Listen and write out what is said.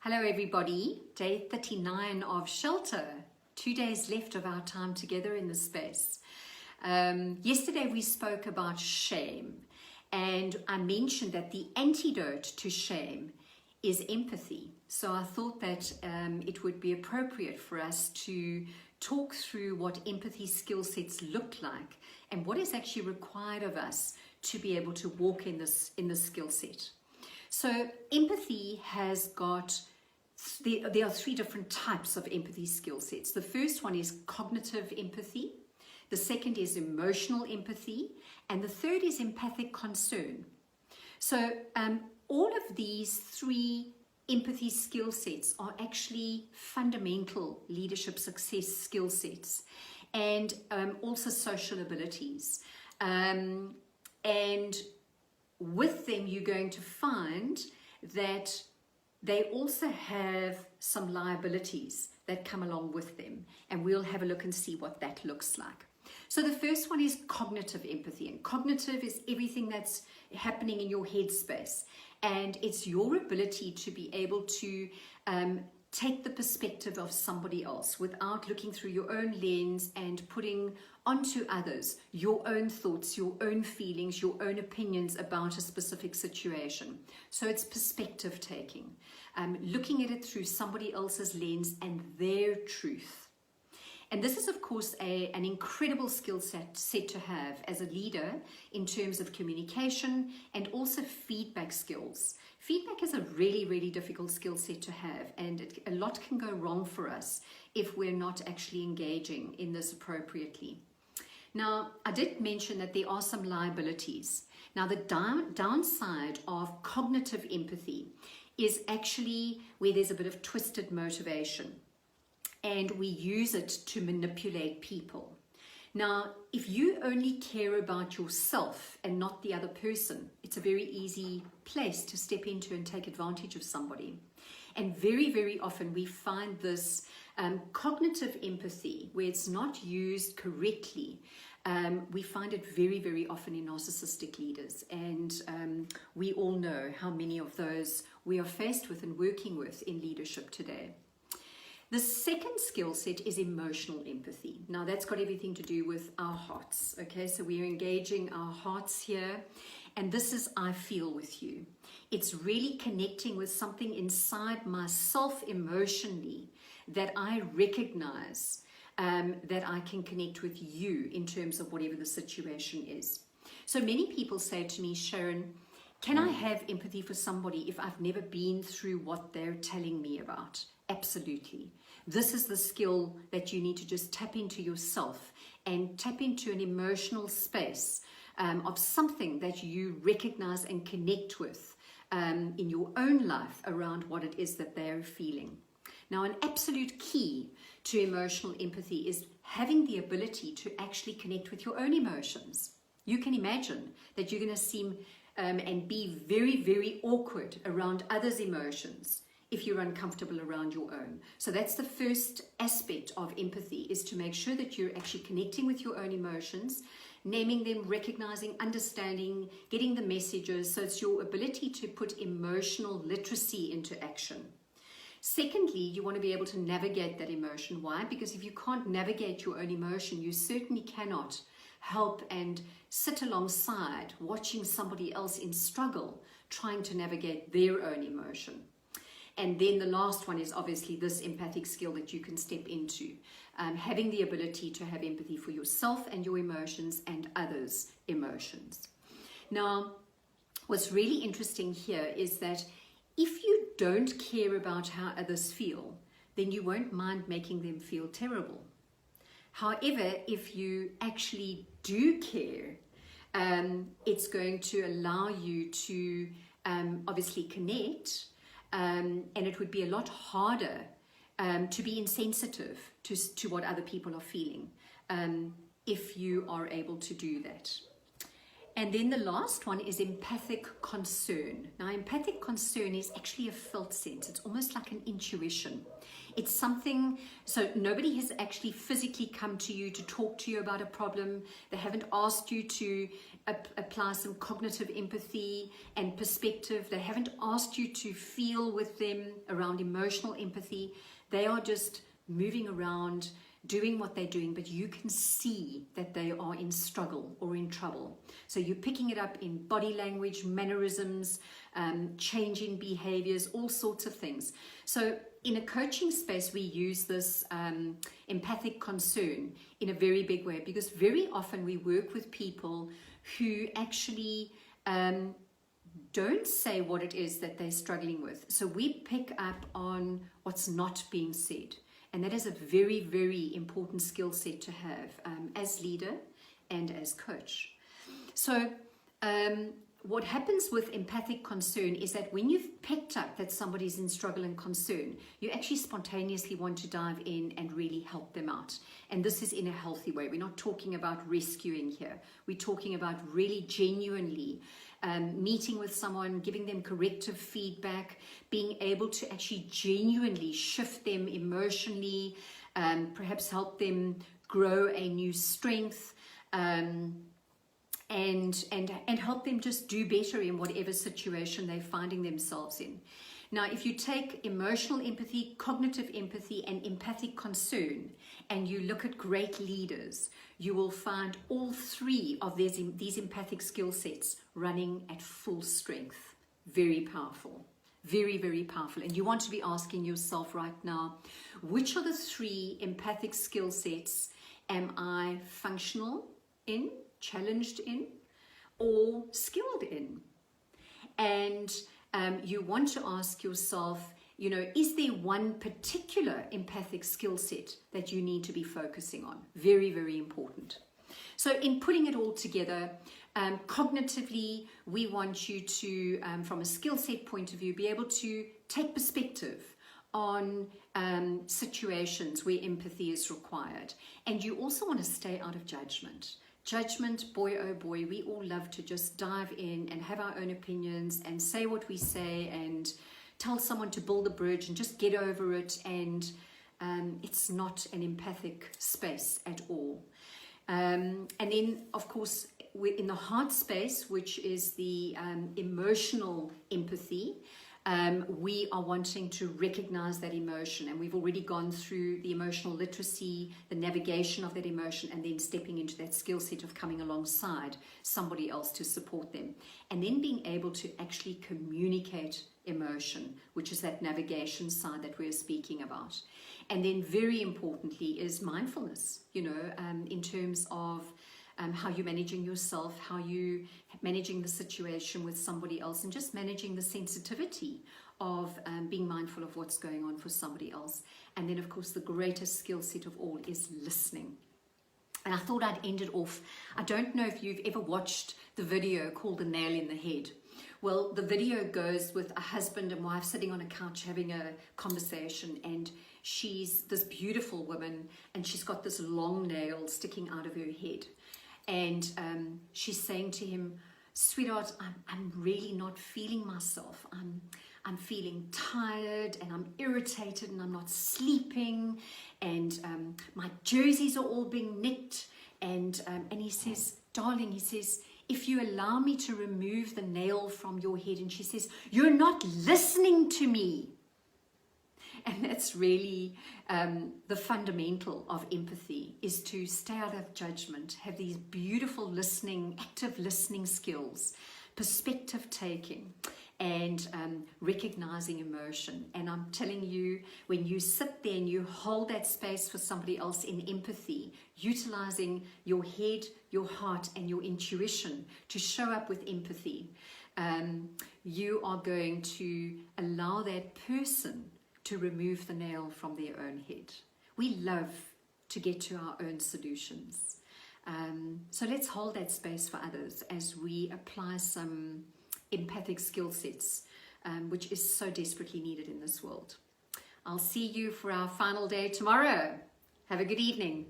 Hello everybody, day 39 of Shelter. 2 days left of our time together in this space. Yesterday we spoke about shame, and I mentioned that the antidote to shame is empathy. So I thought that it would be appropriate for us to talk through what empathy skill sets look like and what is actually required of us to be able to walk in this skill set. So empathy has got, there are three different types of empathy skill sets. The first one is cognitive empathy. The second is emotional empathy. And the third is empathic concern. So all of these three empathy skill sets are actually fundamental leadership success skill sets, and also social abilities. And with them, you're going to find that they also have some liabilities that come along with them. And we'll have a look and see what that looks like. So the first one is cognitive empathy. And cognitive is everything that's happening in your head space. And it's your ability to be able to take the perspective of somebody else without looking through your own lens and putting onto others your own thoughts, your own feelings, your own opinions about a specific situation. So it's perspective taking, looking at it through somebody else's lens and their truth. And this is, of course, an incredible skill set to have as a leader in terms of communication and also feedback skills. Feedback is a really, really difficult skill set to have, and a lot can go wrong for us if we're not actually engaging in this appropriately. Now, I did mention that there are some liabilities. Now, the downside of cognitive empathy is actually where there's a bit of twisted motivation, and we use it to manipulate people. Now, if you only care about yourself and not the other person, it's a very easy place to step into and take advantage of somebody. And very, very often we find this cognitive empathy, where it's not used correctly, we find it very, very often in narcissistic leaders. And we all know how many of those we are faced with and working with in leadership today. The second skill set is emotional empathy. Now that's got everything to do with our hearts, okay? So we're engaging our hearts here, and this is I feel with you. It's really connecting with something inside myself emotionally that I recognize that I can connect with you in terms of whatever the situation is. So many people say to me, Sharon, can I have empathy for somebody if I've never been through what they're telling me about? Absolutely. This is the skill that you need to just tap into yourself and tap into an emotional space of something that you recognize and connect with in your own life around what it is that they're feeling. Now, an absolute key to emotional empathy is having the ability to actually connect with your own emotions. You can imagine that you're going to seem and be very, very awkward around others' emotions if you're uncomfortable around your own. So that's the first aspect of empathy, is to make sure that you're actually connecting with your own emotions, naming them, recognizing, understanding, getting the messages. So it's your ability to put emotional literacy into action. Secondly, you want to be able to navigate that emotion. Why? Because if you can't navigate your own emotion, you certainly cannot help and sit alongside watching somebody else in struggle, trying to navigate their own emotion. And then the last one is obviously this empathic skill that you can step into, having the ability to have empathy for yourself and your emotions and others' emotions. Now, what's really interesting here is that if you don't care about how others feel, then you won't mind making them feel terrible. However, if you actually do care, it's going to allow you to obviously connect, and it would be a lot harder to be insensitive to what other people are feeling if you are able to do that. And then the last one is empathic concern. Now, empathic concern is actually a felt sense. It's almost like an intuition. It's something, so nobody has actually physically come to you to talk to you about a problem. They haven't asked you to apply some cognitive empathy and perspective. They haven't asked you to feel with them around emotional empathy. They are just moving around, doing what they're doing, but you can see that they are in struggle or in trouble. So you're picking it up in body language, mannerisms, changing behaviors, all sorts of things. So in a coaching space, we use this empathic concern in a very big way, because very often we work with people who actually don't say what it is that they're struggling with. So we pick up on what's not being said. And that is a very, very important skill set to have as leader and as coach. So what happens with empathic concern is that when you've picked up that somebody's in struggle and concern, you actually spontaneously want to dive in and really help them out. And this is in a healthy way. We're not talking about rescuing here. We're talking about really genuinely meeting with someone, giving them corrective feedback, being able to actually genuinely shift them emotionally, perhaps help them grow a new strength, and help them just do better in whatever situation they're finding themselves in. Now, if you take emotional empathy, cognitive empathy, and empathic concern, and you look at great leaders, you will find all three of these empathic skill sets running at full strength. Very powerful. Very, very powerful. And you want to be asking yourself right now, which of the three empathic skill sets am I functional in, challenged in, or skilled in? And you want to ask yourself, you know, is there one particular empathic skill set that you need to be focusing on? Very, very important. So in putting it all together, cognitively, we want you to, from a skill set point of view, be able to take perspective on situations where empathy is required. And you also want to stay out of judgment. Judgment, boy oh boy, we all love to just dive in and have our own opinions and say what we say and tell someone to build a bridge and just get over it, and it's not an empathic space at all. And then, of course, we're in the heart space, which is the emotional empathy. We are wanting to recognize that emotion, and we've already gone through the emotional literacy, the navigation of that emotion, and then stepping into that skill set of coming alongside somebody else to support them, and then being able to actually communicate emotion, which is that navigation side that we're speaking about. And then very importantly is mindfulness, you know, in terms of how you're managing yourself, how you're managing the situation with somebody else, and just managing the sensitivity of being mindful of what's going on for somebody else. And then, of course, the greatest skill set of all is listening. And I thought I'd end it off. I don't know if you've ever watched the video called The Nail in the Head. Well, the video goes with a husband and wife sitting on a couch having a conversation, and she's this beautiful woman, and she's got this long nail sticking out of her head. And she's saying to him, sweetheart, I'm really not feeling myself. I'm feeling tired, and I'm irritated, and I'm not sleeping, and my jerseys are all being nicked. And he says, darling, he says, if you allow me to remove the nail from your head. And she says, you're not listening to me. And that's really the fundamental of empathy, is to stay out of judgment, have these beautiful listening, active listening skills, perspective taking, and recognizing emotion. And I'm telling you, when you sit there and you hold that space for somebody else in empathy, utilizing your head, your heart, and your intuition to show up with empathy, you are going to allow that person to remove the nail from their own head. We love to get to our own solutions. So let's hold that space for others as we apply some empathic skill sets, which is so desperately needed in this world. I'll see you for our final day tomorrow. Have a good evening.